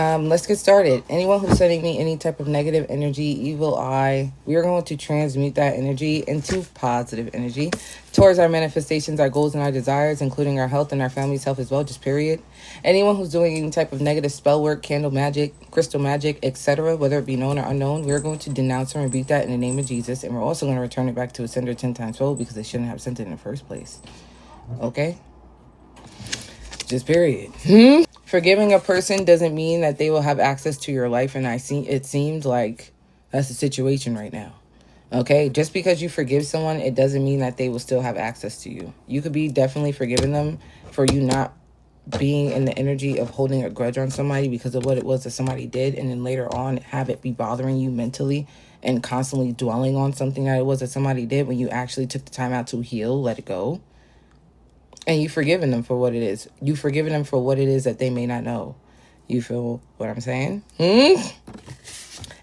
Let's get started. Anyone who's sending me any type of negative energy, evil eye, we are going to transmute that energy into positive energy towards our manifestations, our goals, and our desires, including our health and our family's health as well, just period. Anyone who's doing any type of negative spell work, candle magic, crystal magic, etc., whether it be known or unknown, we're going to denounce or rebuke that in the name of Jesus, and we're also going to return it back to its sender 10 times fold because they shouldn't have sent it in the first place. Okay? Just period. Forgiving a person doesn't mean that they will have access to your life, and it seems like that's the situation right now. Okay, just because you forgive someone, it doesn't mean that they will still have access to you. You could be definitely forgiving them for you not being in the energy of holding a grudge on somebody because of what it was that somebody did, and then later on have it be bothering you mentally and constantly dwelling on something that it was that somebody did when you actually took the time out to heal, let it go. And you've forgiven them for what it is. You've forgiven them for what it is that they may not know. You feel what I'm saying?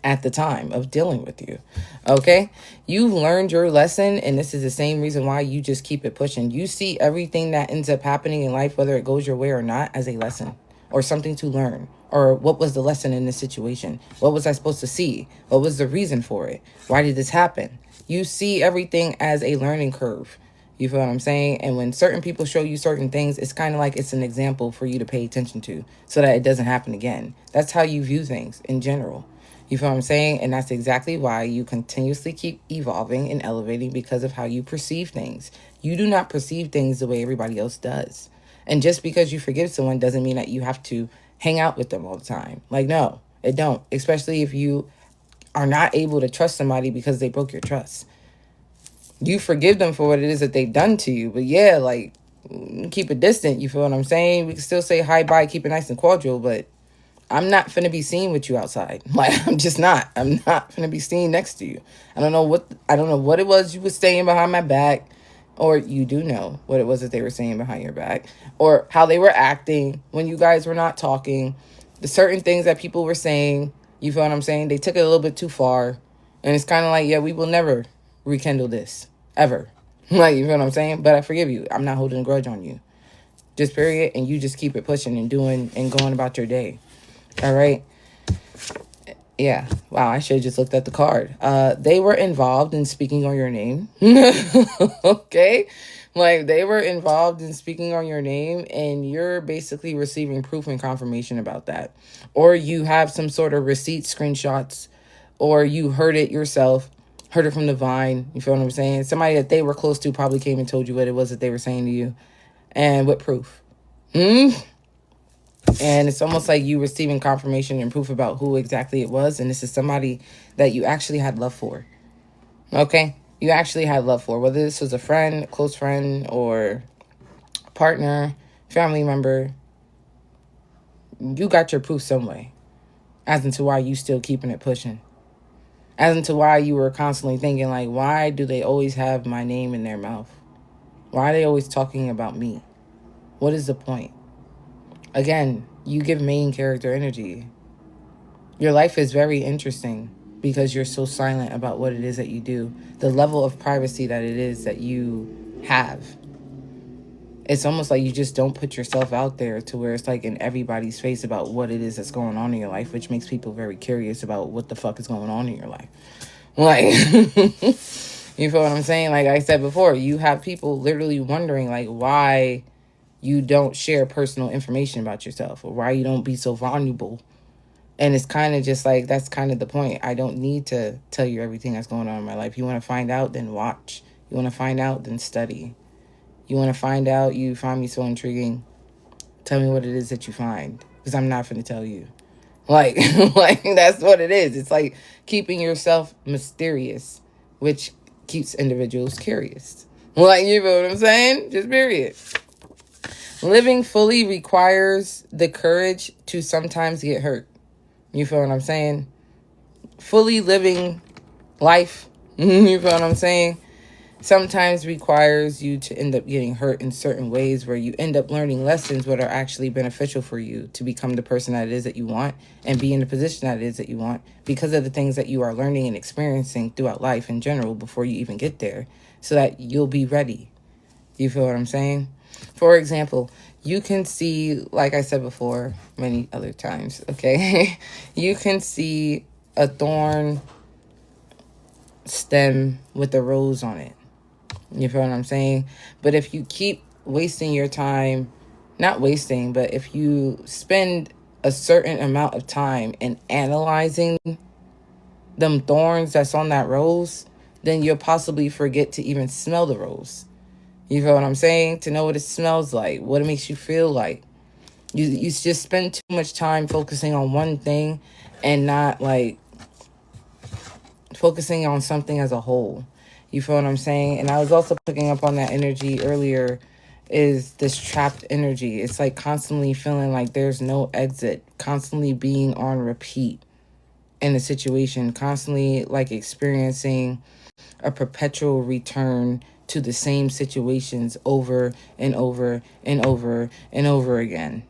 At the time of dealing with you. Okay? You've learned your lesson, and this is the same reason why you just keep it pushing. You see everything that ends up happening in life, whether it goes your way or not, as a lesson or something to learn. Or what was the lesson in this situation? What was I supposed to see? What was the reason for it? Why did this happen? You see everything as a learning curve. You feel what I'm saying? And when certain people show you certain things, it's kind of like it's an example for you to pay attention to so that it doesn't happen again. That's how you view things in general. You feel what I'm saying? And that's exactly why you continuously keep evolving and elevating because of how you perceive things. You do not perceive things the way everybody else does. And just because you forgive someone doesn't mean that you have to hang out with them all the time. Like, no, it don't. Especially if you are not able to trust somebody because they broke your trust. You forgive them for what it is that they've done to you. But yeah, like, keep it distant. You feel what I'm saying? We can still say hi, bye, keep it nice and cordial, but I'm not finna be seen with you outside. Like, I'm just not. I'm not finna be seen next to you. I don't know what it was you were saying behind my back, or you do know what it was that they were saying behind your back, or how they were acting when you guys were not talking. The certain things that people were saying, you feel what I'm saying? They took it a little bit too far. And it's kind of like, yeah, we will never rekindle this ever. Like, you feel what I'm saying? But I forgive you. I'm not holding a grudge on you. Just period. And you just keep it pushing and doing and going about your day. All right. Yeah. Wow. I should have just looked at the card. They were involved in speaking on your name. Okay. Like, they were involved in speaking on your name, and you're basically receiving proof and confirmation about that. Or you have some sort of receipt screenshots, or you heard it yourself, heard it from the vine. You feel what I'm saying? Somebody that they were close to probably came and told you what it was that they were saying to you. And with proof. And it's almost like you receiving confirmation and proof about who exactly it was. And this is somebody that you actually had love for. Okay? You actually had love for. Whether this was a friend, a close friend, or a partner, family member. You got your proof some way. As into why you still keeping it pushing. As into why you were constantly thinking, like, why do they always have my name in their mouth? Why are they always talking about me? What is the point? Again, you give main character energy. Your life is very interesting because you're so silent about what it is that you do. The level of privacy that it is that you have. It's almost like you just don't put yourself out there to where it's like in everybody's face about what it is that's going on in your life, which makes people very curious about what the fuck is going on in your life. Like, you feel what I'm saying? Like I said before, you have people literally wondering, like, why you don't share personal information about yourself, or why you don't be so vulnerable. And it's kind of just like, that's kind of the point. I don't need to tell you everything that's going on in my life. You want to find out, then watch. You want to find out, then study. You want to find out, you find me so intriguing, tell me what it is that you find, because I'm not going to tell you. Like, like, that's what it is. It's like keeping yourself mysterious, which keeps individuals curious. Like, you know what I'm saying? Just period. Living fully requires the courage to sometimes get hurt. You feel what I'm saying? Fully living life, you feel what I'm saying? Sometimes requires you to end up getting hurt in certain ways where you end up learning lessons that are actually beneficial for you to become the person that it is that you want and be in the position that it is that you want because of the things that you are learning and experiencing throughout life in general before you even get there, so that you'll be ready. You feel what I'm saying? For example, you can see, like I said before many other times, okay? You can see a thorn stem with a rose on it. You feel what I'm saying? But if you keep wasting your time, not wasting, but if you spend a certain amount of time in analyzing them thorns that's on that rose, then you'll possibly forget to even smell the rose. You feel what I'm saying? To know what it smells like, what it makes you feel like. You just spend too much time focusing on one thing and not like focusing on something as a whole. You feel what I'm saying? And I was also picking up on that energy earlier, is this trapped energy. It's like constantly feeling like there's no exit, constantly being on repeat in a situation, constantly like experiencing a perpetual return to the same situations over and over and over and over again.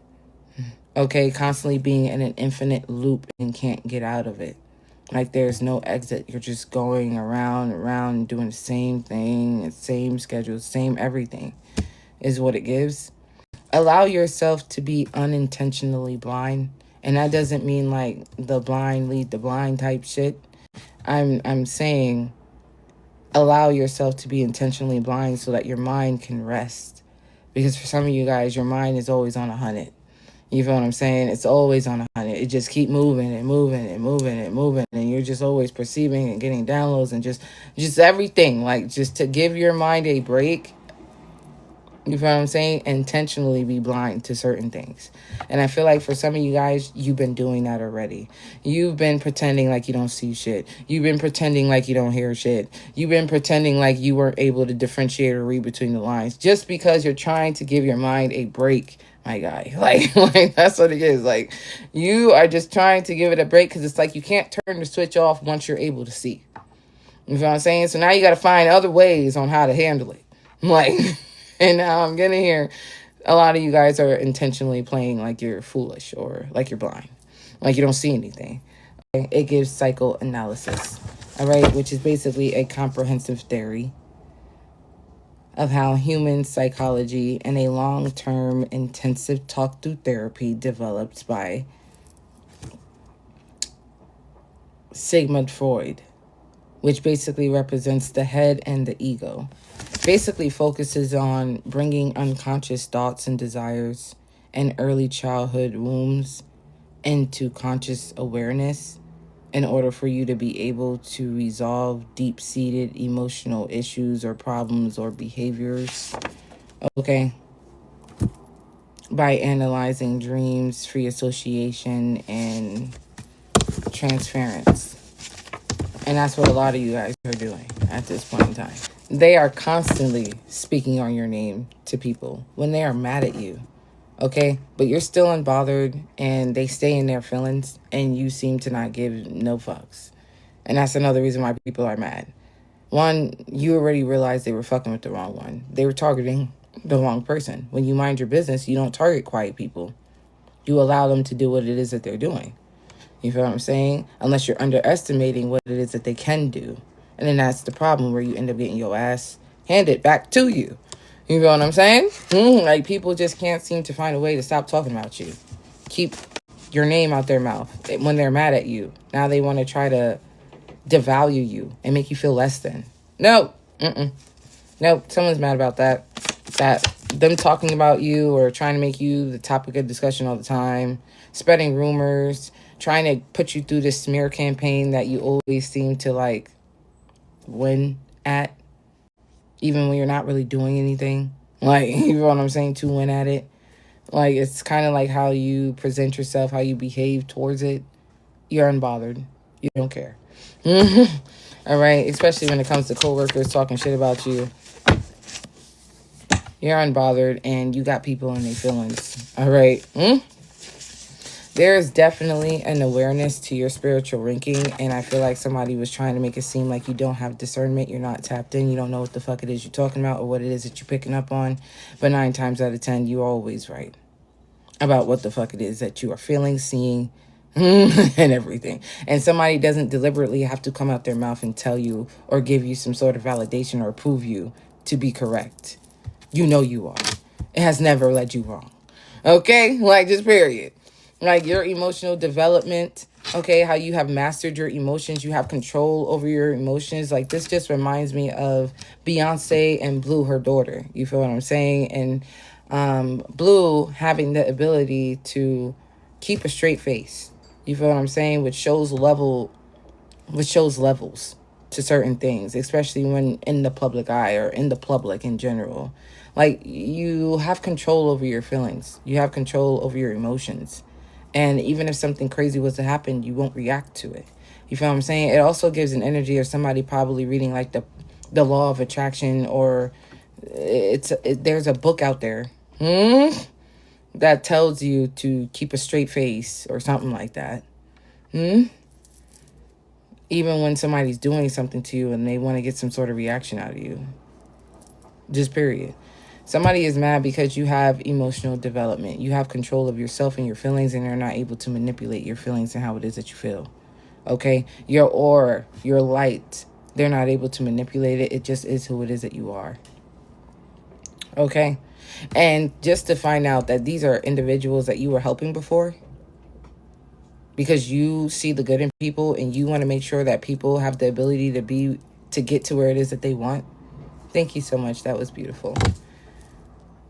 Okay, constantly being in an infinite loop and can't get out of it. Like there's no exit. You're just going around and around doing the same thing, same schedule, same everything is what it gives. Allow yourself to be unintentionally blind. And that doesn't mean like the blind lead the blind type shit. I'm saying allow yourself to be intentionally blind so that your mind can rest. Because for some of you guys, your mind is always on 100. You feel what I'm saying? It's always on 100. It just keep moving and moving and moving and moving, and you're just always perceiving and getting downloads and just everything. Like just to give your mind a break. You feel what I'm saying? Intentionally be blind to certain things. And I feel like for some of you guys, you've been doing that already. You've been pretending like you don't see shit. You've been pretending like you don't hear shit. You've been pretending like you weren't able to differentiate or read between the lines just because you're trying to give your mind a break, my guy. Like that's what it is. Like you are just trying to give it a break because it's like you can't turn the switch off once you're able to see. You feel what I'm saying? So now you got to find other ways on how to handle it. Like... And now I'm getting here. A lot of you guys are intentionally playing like you're foolish or like you're blind, like you don't see anything. Okay? It gives psychoanalysis, all right, which is basically a comprehensive theory of how human psychology and a long-term intensive talk-through therapy developed by Sigmund Freud, which basically represents the head and the ego. Basically focuses on bringing unconscious thoughts and desires and early childhood wounds into conscious awareness in order for you to be able to resolve deep-seated emotional issues or problems or behaviors. Okay. By analyzing dreams, free association, and transference. And that's what a lot of you guys are doing at this point in time. They are constantly speaking on your name to people when they are mad at you, okay? But you're still unbothered and they stay in their feelings and you seem to not give no fucks. And that's another reason why people are mad. One, you already realized they were fucking with the wrong one. They were targeting the wrong person. When you mind your business, you don't target quiet people. You allow them to do what it is that they're doing. You feel what I'm saying? Unless you're underestimating what it is that they can do. And then that's the problem where you end up getting your ass handed back to you. You feel what I'm saying? Like people just can't seem to find a way to stop talking about you. Keep your name out their mouth when they're mad at you. Now they want to try to devalue you and make you feel less than. No. Nope. Someone's mad about that. That them talking about you or trying to make you the topic of discussion all the time. Spreading rumors. Trying to put you through this smear campaign that you always seem to like win at, even when you're not really doing anything. Like, you know what I'm saying, to win at it. Like, it's kind of like how you present yourself, how you behave towards it. You're unbothered. You don't care. All right? Especially when it comes to coworkers talking shit about you. You're unbothered and you got people in their feelings. All right? There is definitely an awareness to your spiritual ranking, and I feel like somebody was trying to make it seem like you don't have discernment, you're not tapped in, you don't know what the fuck it is you're talking about or what it is that you're picking up on, but 9 times out of 10, you're always right about what the fuck it is that you are feeling, seeing, and everything. And somebody doesn't deliberately have to come out their mouth and tell you or give you some sort of validation or prove you to be correct. You know you are. It has never led you wrong. Okay? Like, just period. Like, your emotional development, okay, how you have mastered your emotions, you have control over your emotions. Like, this just reminds me of Beyonce and Blue, her daughter. You feel what I'm saying? And Blue having the ability to keep a straight face. You feel what I'm saying? Which shows levels to certain things, especially when in the public eye or in the public in general. Like, you have control over your feelings. You have control over your emotions. And even if something crazy was to happen, you won't react to it. You feel what I'm saying? It also gives an energy of somebody probably reading like the law of attraction, or there's a book out there that tells you to keep a straight face or something like that. Even when somebody's doing something to you and they want to get some sort of reaction out of you. Just period. Somebody is mad because you have emotional development. You have control of yourself and your feelings, and they're not able to manipulate your feelings and how it is that you feel. Okay? Your aura, your light, they're not able to manipulate it. It just is who it is that you are. Okay? And just to find out that these are individuals that you were helping before, because you see the good in people and you want to make sure that people have the ability to get to where it is that they want. Thank you so much. That was beautiful.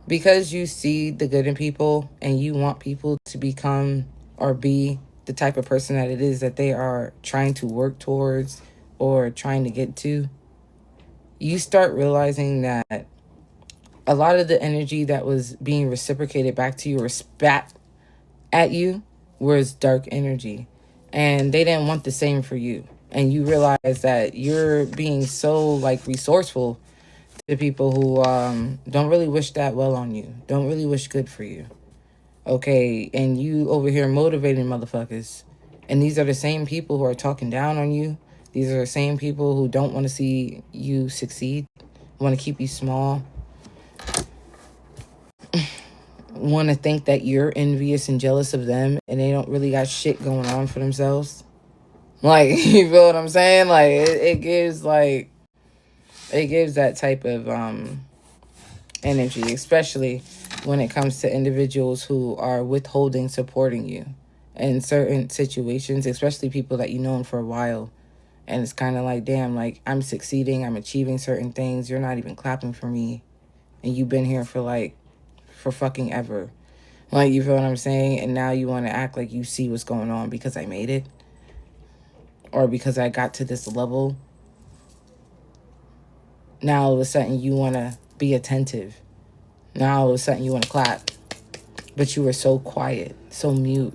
Because you see the good in people and you want people to become or be the type of person that it is that they are trying to work towards or trying to get to, you start realizing that a lot of the energy that was being reciprocated back to you or spat at you was dark energy, and they didn't want the same for you. And you realize that you're being so like resourceful to people who don't really wish that well on you, don't really wish good for you. Okay, and you over here motivating motherfuckers, and these are the same people who are talking down on you. These are the same people who don't want to see you succeed, want to keep you small, want to think that you're envious and jealous of them, and they don't really got shit going on for themselves. Like, you feel what I'm saying? Like, it gives that type of energy, especially when it comes to individuals who are withholding supporting you in certain situations, especially people that you known for a while. And it's kind of like, damn, like, I'm succeeding, I'm achieving certain things, you're not even clapping for me, and you've been here for fucking ever. Like, you feel what I'm saying? And now you want to act like you see what's going on because I made it, or because I got to this level. Now all of a sudden you want to be attentive. Now all of a sudden you want to clap. But you were so quiet, so mute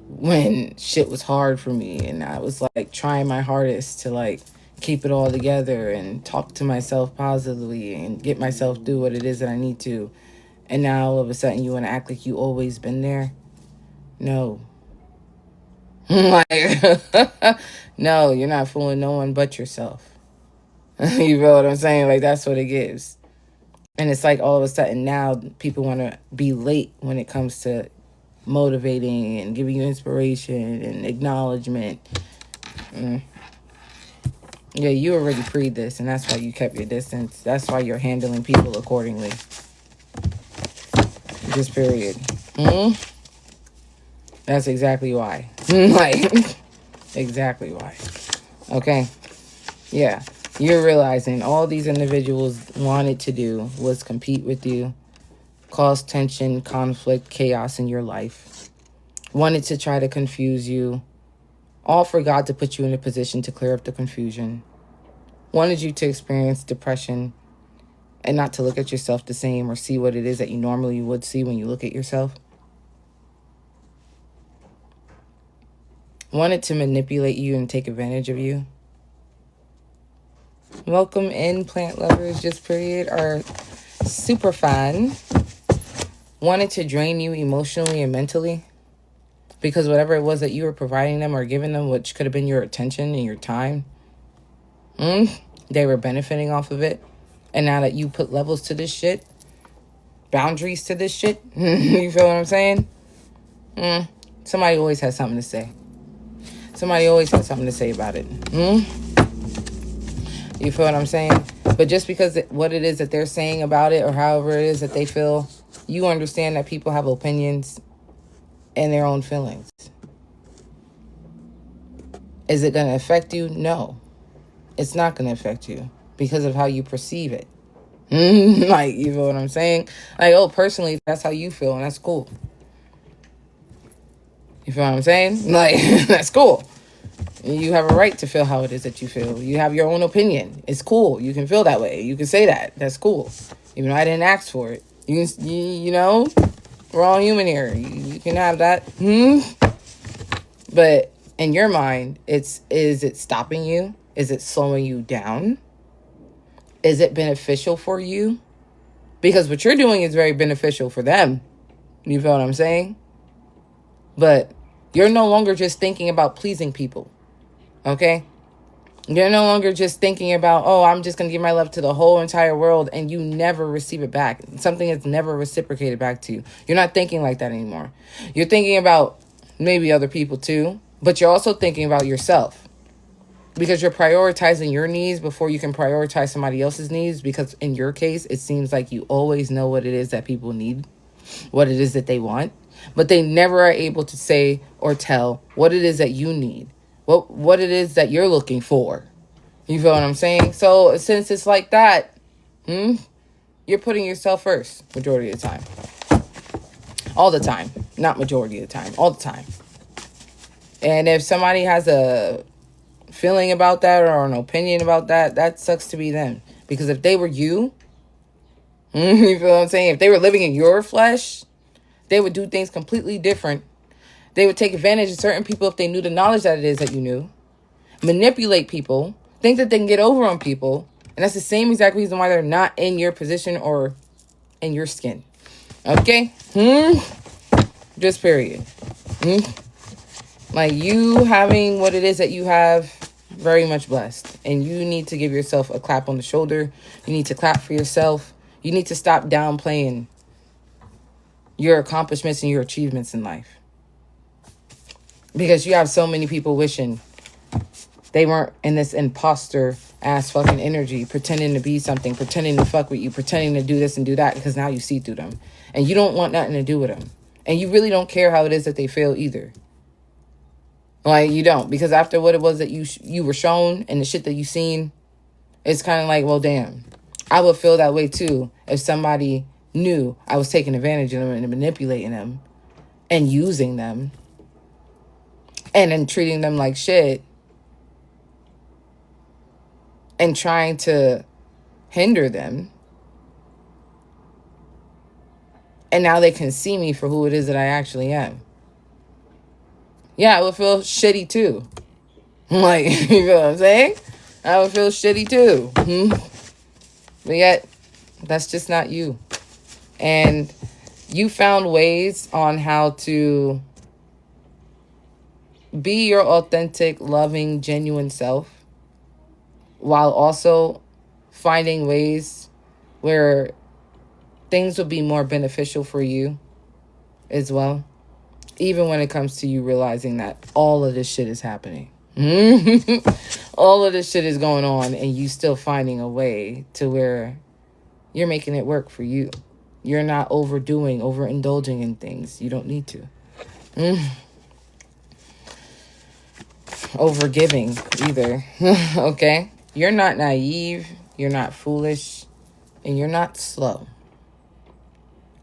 when shit was hard for me, and I was like trying my hardest to like keep it all together and talk to myself positively and get myself through what it is that I need to. And now all of a sudden you want to act like you always been there. No. Like, no, you're not fooling no one but yourself. You feel what I'm saying? Like, that's what it gives. And it's like all of a sudden now people want to be late when it comes to motivating and giving you inspiration and acknowledgement. Yeah, you already pre this, and that's why you kept your distance. That's why you're handling people accordingly. Just period. That's exactly why. Like, exactly why. Okay? Yeah. You're realizing all these individuals wanted to do was compete with you, cause tension, conflict, chaos in your life, wanted to try to confuse you, all for God to put you in a position to clear up the confusion, wanted you to experience depression and not to look at yourself the same or see what it is that you normally would see when you look at yourself, wanted to manipulate you and take advantage of you. Welcome in, plant lovers, just period, are super fun. Wanted to drain you emotionally and mentally because whatever it was that you were providing them or giving them, which could have been your attention and your time, they were benefiting off of it. And now that you put levels to this shit, boundaries to this shit, you feel what I'm saying? Somebody always has something to say. Somebody always has something to say about it. You feel what I'm saying? But just because what it is that they're saying about it or however it is that they feel, you understand that people have opinions and their own feelings. Is it going to affect you? No, it's not going to affect you because of how you perceive it. Like, you know what I'm saying? Like, oh, personally, that's how you feel, and that's cool. You feel what I'm saying? Like, that's cool. You have a right to feel how it is that you feel. You have your own opinion. It's cool. You can feel that way. You can say that. That's cool. Even though I didn't ask for it. You know, we're all human here. You can have that. But in your mind, is it stopping you? Is it slowing you down? Is it beneficial for you? Because what you're doing is very beneficial for them. You feel what I'm saying? But you're no longer just thinking about pleasing people. Okay? You're no longer just thinking about, oh, I'm just going to give my love to the whole entire world, and you never receive it back. Something that's never reciprocated back to you. You're not thinking like that anymore. You're thinking about maybe other people too, but you're also thinking about yourself. Because you're prioritizing your needs before you can prioritize somebody else's needs. Because in your case, it seems like you always know what it is that people need, what it is that they want, but they never are able to say or tell what it is that you need, what it is that you're looking for. You feel what I'm saying? So since it's like that, you're putting yourself first majority of the time. All the time. Not majority of the time. All the time. And if somebody has a feeling about that or an opinion about that, that sucks to be them. Because if they were you, you feel what I'm saying? If they were living in your flesh, they would do things completely different. They would take advantage of certain people if they knew the knowledge that it is that you knew. Manipulate people. Think that they can get over on people. And that's the same exact reason why they're not in your position or in your skin. Okay? Just period. Like, you having what it is that you have, very much blessed. And you need to give yourself a clap on the shoulder. You need to clap for yourself. You need to stop downplaying your accomplishments and your achievements in life. Because you have so many people wishing they weren't in this imposter ass fucking energy, pretending to be something, pretending to fuck with you, pretending to do this and do that, because now you see through them. And you don't want nothing to do with them. And you really don't care how it is that they feel either. Like, you don't. Because after what it was that you were shown and the shit that you seen, it's kind of like, well, damn. I would feel that way too if somebody knew I was taking advantage of them and manipulating them and using them and then treating them like shit and trying to hinder them. And now they can see me for who it is that I actually am. Yeah, I would feel shitty too. Like, you know what I'm saying? I would feel shitty too. But yet, that's just not you. And you found ways on how to be your authentic, loving, genuine self, while also finding ways where things will be more beneficial for you as well. Even when it comes to you realizing that all of this shit is happening. All of this shit is going on, and you still finding a way to where you're making it work for you. You're not overindulging in things. You don't need to. Overgiving either. Okay? You're not naive. You're not foolish. And you're not slow.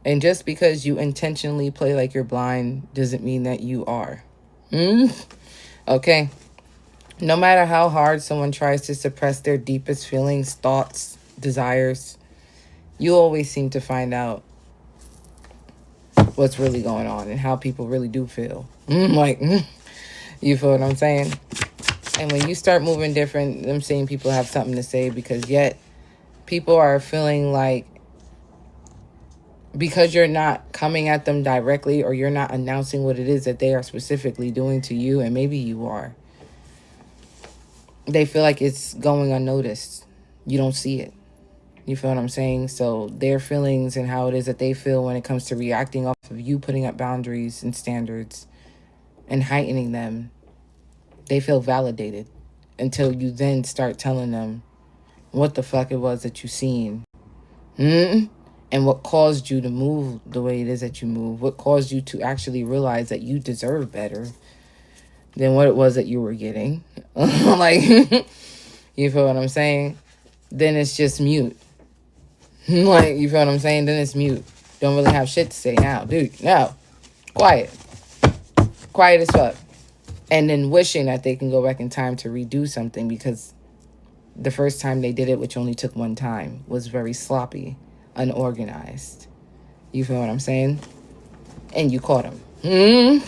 And just because you intentionally play like you're blind doesn't mean that you are. Okay? No matter how hard someone tries to suppress their deepest feelings, thoughts, desires, you always seem to find out what's really going on and how people really do feel. You feel what I'm saying? And when you start moving different, them same people have something to say, because yet people are feeling like because you're not coming at them directly or you're not announcing what it is that they are specifically doing to you, and maybe you are, they feel like it's going unnoticed. You don't see it. You feel what I'm saying? So their feelings and how it is that they feel when it comes to reacting off of you putting up boundaries and standards and heightening them, they feel validated until you then start telling them what the fuck it was that you seen. and what caused you to move the way it is that you move, what caused you to actually realize that you deserve better than what it was that you were getting. Like, you feel what I'm saying? Then it's just mute. Like, you feel what I'm saying? Then it's mute. Don't really have shit to say now. Dude, no. Quiet. Quiet as fuck. And then wishing that they can go back in time to redo something because the first time they did it, which only took one time, was very sloppy, unorganized. You feel what I'm saying? And you caught them.